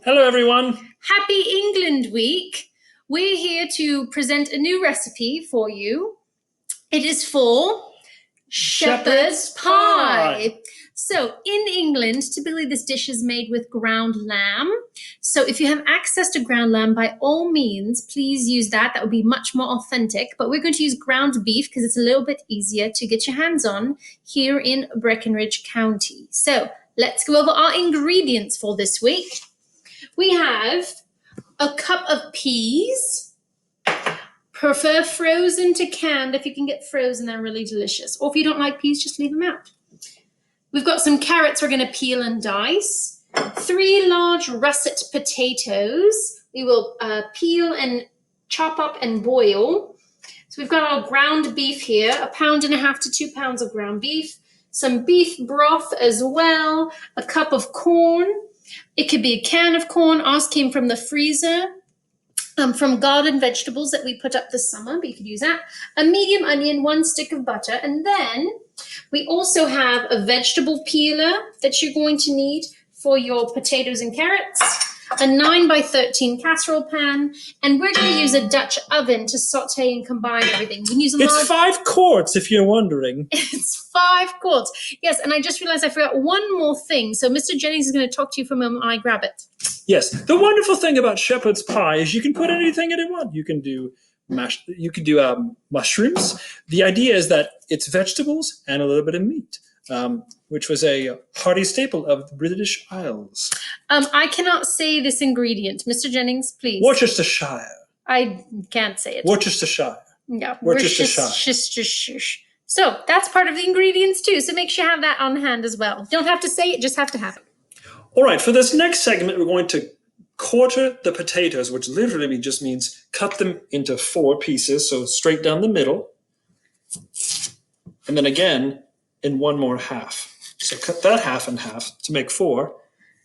Hello, everyone. Happy England Week. We're here to present a new recipe for you. It is for shepherd's pie. So in England, typically this dish is made with ground lamb. So if you have access to ground lamb, by all means, please use that. That would be much more authentic. But we're going to use ground beef because it's a little bit easier to get your hands on here in Breckenridge County. So let's go over our ingredients for this week. We have a cup of peas. Prefer frozen to canned. If you can get frozen, they're really delicious. Or if you don't like peas, just leave them out. We've got some carrots we're going to peel and dice. 3 large russet potatoes. We will peel and chop up and boil. So we've got our ground beef here, 1.5 pounds to 2 pounds of ground beef. Some beef broth as well. A cup of corn. It could be a can of corn. Ours came from the freezer. From garden vegetables that we put up this summer, but you could use that. A medium onion, 1 stick of butter, and then we also have a vegetable peeler that you're going to need for your potatoes and carrots, a 9x13 casserole pan, and we're going to use a Dutch oven to saute and combine everything. You can use It's 5 quarts, if you're wondering. It's 5 quarts. Yes, and I just realized I forgot one more thing. So Mr. Jennings is going to talk to you for a moment while I grab it. Yes, the wonderful thing about shepherd's pie is you can put anything in it you want. You can do mushrooms. The idea is that it's vegetables and a little bit of meat, which was a hearty staple of the British Isles. I cannot say this ingredient. Mr. Jennings, please. Worcestershire. I can't say it. Worcestershire. Yeah. Worcestershire. So that's part of the ingredients too. So make sure you have that on hand as well. You don't have to say it, just have to have it. All right, for this next segment, we're going to quarter the potatoes, which literally just means cut them into 4 pieces, so straight down the middle. And then again, in 1 more half. So cut that half in half to make 4.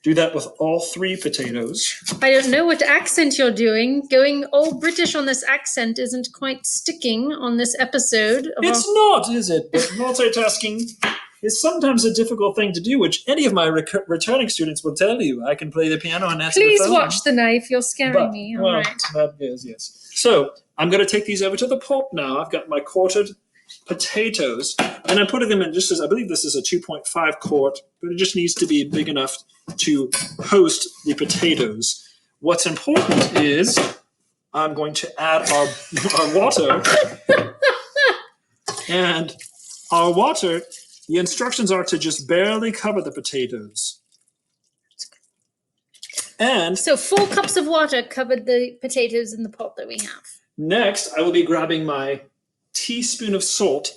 Do that with all 3 potatoes. I don't know what accent you're doing. Going all British on this accent isn't quite sticking on this episode. It's not, is it? But multitasking is sometimes a difficult thing to do, which any of my returning students will tell you. I can play the piano and answer the phone. Please watch the knife. You're scaring me. All right. That is, yes. So I'm going to take these over to the pot now. I've got my quartered potatoes, and I'm putting them in just as, I believe this is a 2.5 quart, but it just needs to be big enough to host the potatoes. What's important is I'm going to add our water, and our water, the instructions are to just barely cover the potatoes. And so 4 cups of water covered the potatoes in the pot that we have. Next, I will be grabbing my teaspoon of salt.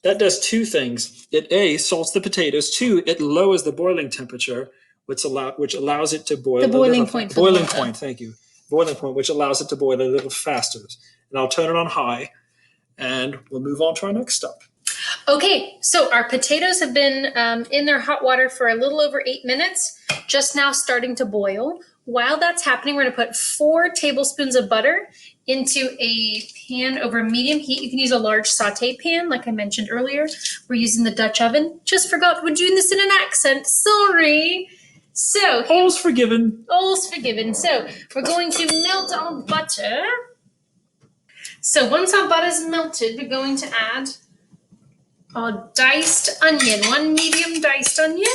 That does 2 things. It A, salts the potatoes. 2, it lowers the boiling temperature, which allows it to boil. The boiling point. Boiling point, thank you. Boiling point, which allows it to boil a little faster. And I'll turn it on high, and we'll move on to our next step. Okay, so our potatoes have been in their hot water for a little over 8 minutes, just now starting to boil. While that's happening, we're going to put 4 tablespoons of butter into a pan over medium heat. You can use a large saute pan, like I mentioned earlier. We're using the Dutch oven. Just forgot we're doing this in an accent. Sorry. So all's forgiven. All's forgiven. So we're going to melt our butter. So once our butter's melted, we're going to add our diced onion, 1 medium diced onion,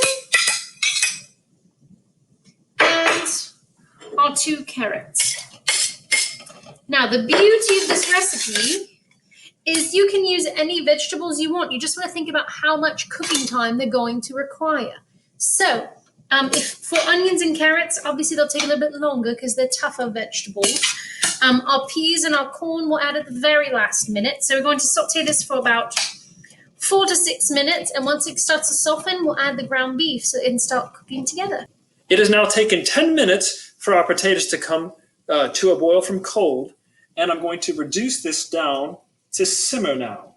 and our 2 carrots. Now, the beauty of this recipe is you can use any vegetables you want. You just want to think about how much cooking time they're going to require. So, if for onions and carrots, obviously they'll take a little bit longer because they're tougher vegetables. Our peas and our corn we'll add at the very last minute. So we're going to saute this for about 4 to 6 minutes, and once it starts to soften, we'll add the ground beef so it can start cooking together. It has now taken 10 minutes for our potatoes to come to a boil from cold, and I'm going to reduce this down to simmer now.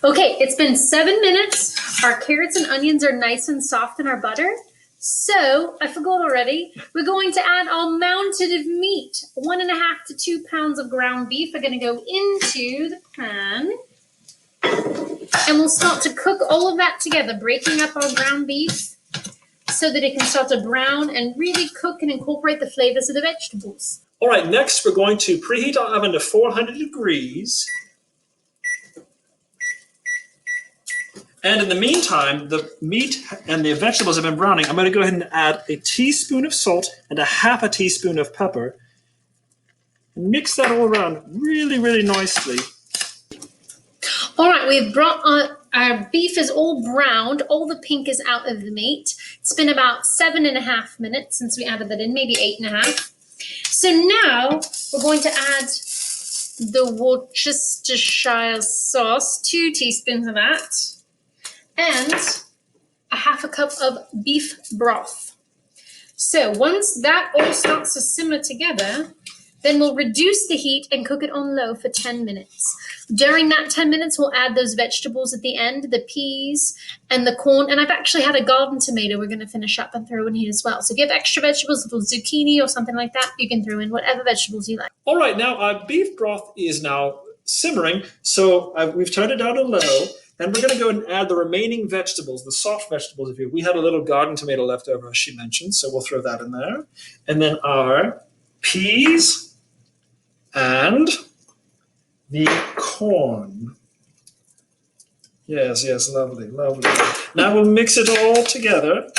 Okay, it's been 7 minutes. Our carrots and onions are nice and soft in our butter. So, I forgot already, we're going to add our mounted of meat. 1.5 to 2 pounds of ground beef are going to go into the pan. And we'll start to cook all of that together, breaking up our ground beef so that it can start to brown and really cook and incorporate the flavors of the vegetables. All right, next we're going to preheat our oven to 400 degrees. And in the meantime, the meat and the vegetables have been browning. I'm going to go ahead and add a teaspoon of salt and a half a teaspoon of pepper. And mix that all around really, really nicely. All right, we've brought our beef is all browned. All the pink is out of the meat. It's been about 7.5 minutes since we added that in, maybe 8.5. So now we're going to add the Worcestershire sauce, 2 teaspoons of that, and a half a cup of beef broth. So once that all starts to simmer together, then we'll reduce the heat and cook it on low for 10 minutes. During that 10 minutes, we'll add those vegetables at the end, the peas and the corn. And I've actually had a garden tomato we're going to finish up and throw in here as well. So if you have extra vegetables, little zucchini or something like that, you can throw in whatever vegetables you like. All right, now our beef broth is now simmering. So we've turned it down to low. And we're going to go and add the remaining vegetables, the soft vegetables. We had a little garden tomato left over, as she mentioned. So we'll throw that in there. And then our peas and the corn. Yes, lovely, lovely. Now we'll mix it all together.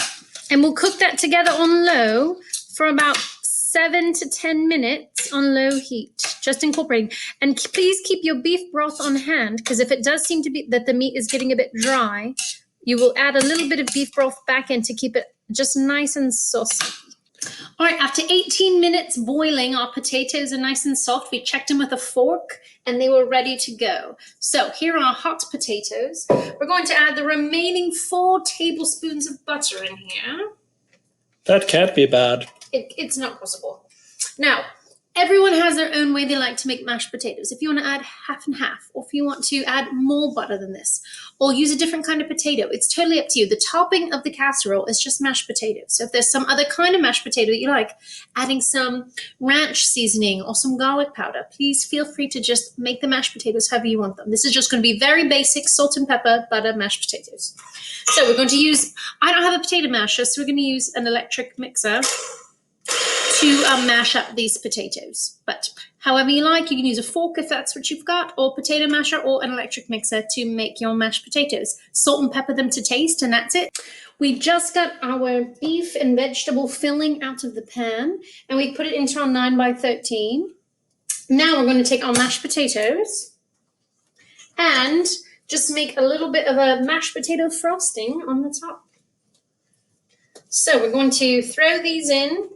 And we'll cook that together on low for about 7 to 10 minutes on low heat, just incorporating. And please keep your beef broth on hand, because if it does seem to be that the meat is getting a bit dry, you will add a little bit of beef broth back in to keep it just nice and saucy. All right, after 18 minutes boiling, our potatoes are nice and soft. We checked them with a fork and they were ready to go. So here are our hot potatoes. We're going to add the remaining 4 tablespoons of butter in here. That can't be bad. It's not possible. Now, everyone has their own way they like to make mashed potatoes. If you want to add half and half, or if you want to add more butter than this, or use a different kind of potato, it's totally up to you. The topping of the casserole is just mashed potatoes. So if there's some other kind of mashed potato that you like, adding some ranch seasoning or some garlic powder, please feel free to just make the mashed potatoes however you want them. This is just going to be very basic salt and pepper, butter, mashed potatoes. So we're going to use, I don't have a potato masher, so we're going to use an electric mixer to mash up these potatoes. But however you like, you can use a fork if that's what you've got, or potato masher or an electric mixer to make your mashed potatoes. Salt and pepper them to taste, and that's it. We just got our beef and vegetable filling out of the pan, and we put it into our 9x13. Now we're going to take our mashed potatoes and just make a little bit of a mashed potato frosting on the top. So we're going to throw these in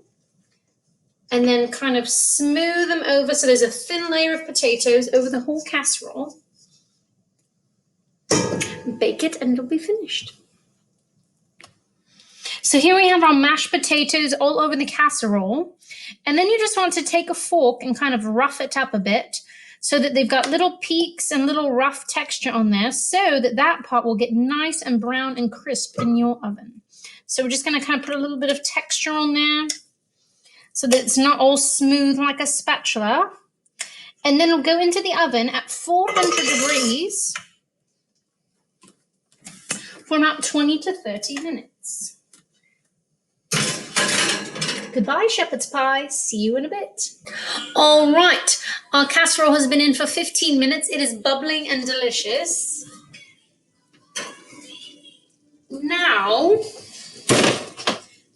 and then kind of smooth them over so there's a thin layer of potatoes over the whole casserole. Bake it and it'll be finished. So here we have our mashed potatoes all over the casserole. And then you just want to take a fork and kind of rough it up a bit so that they've got little peaks and little rough texture on there so that that part will get nice and brown and crisp in your oven. So we're just going to kind of put a little bit of texture on there so that it's not all smooth like a spatula. And then it'll go into the oven at 400 degrees for about 20 to 30 minutes. Goodbye, shepherd's pie. See you in a bit. All right, our casserole has been in for 15 minutes. It is bubbling and delicious. Now,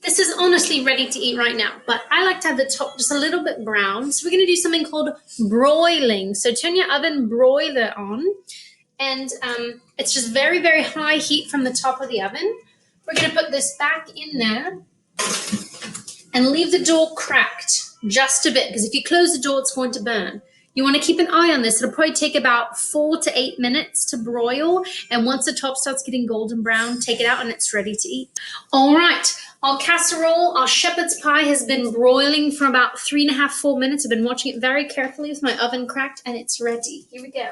this is honestly ready to eat right now, but I like to have the top just a little bit brown. So we're going to do something called broiling. So turn your oven broiler on, and it's just very, very high heat from the top of the oven. We're going to put this back in there and leave the door cracked just a bit, because if you close the door, it's going to burn. You want to keep an eye on this. It'll probably take about 4 to 8 minutes to broil. And once the top starts getting golden brown, take it out and it's ready to eat. All right, our casserole, our shepherd's pie has been broiling for about 3.5, 4 minutes. I've been watching it very carefully with my oven cracked, and it's ready. Here we go.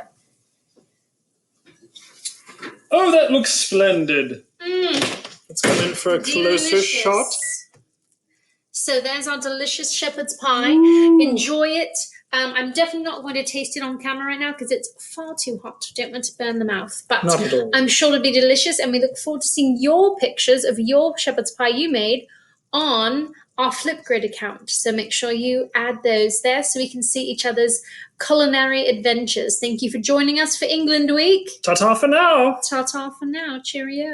Oh, that looks splendid. Let's come in for a closer shot. So there's our delicious shepherd's pie. Enjoy it. I'm definitely not going to taste it on camera right now because it's far too hot. Don't want to burn the mouth. But Not at all. I'm sure it'll be delicious, and we look forward to seeing your pictures of your shepherd's pie you made on our Flipgrid account. So make sure you add those there so we can see each other's culinary adventures. Thank you for joining us for England Week. Ta-ta for now. Ta-ta for now. Cheerio.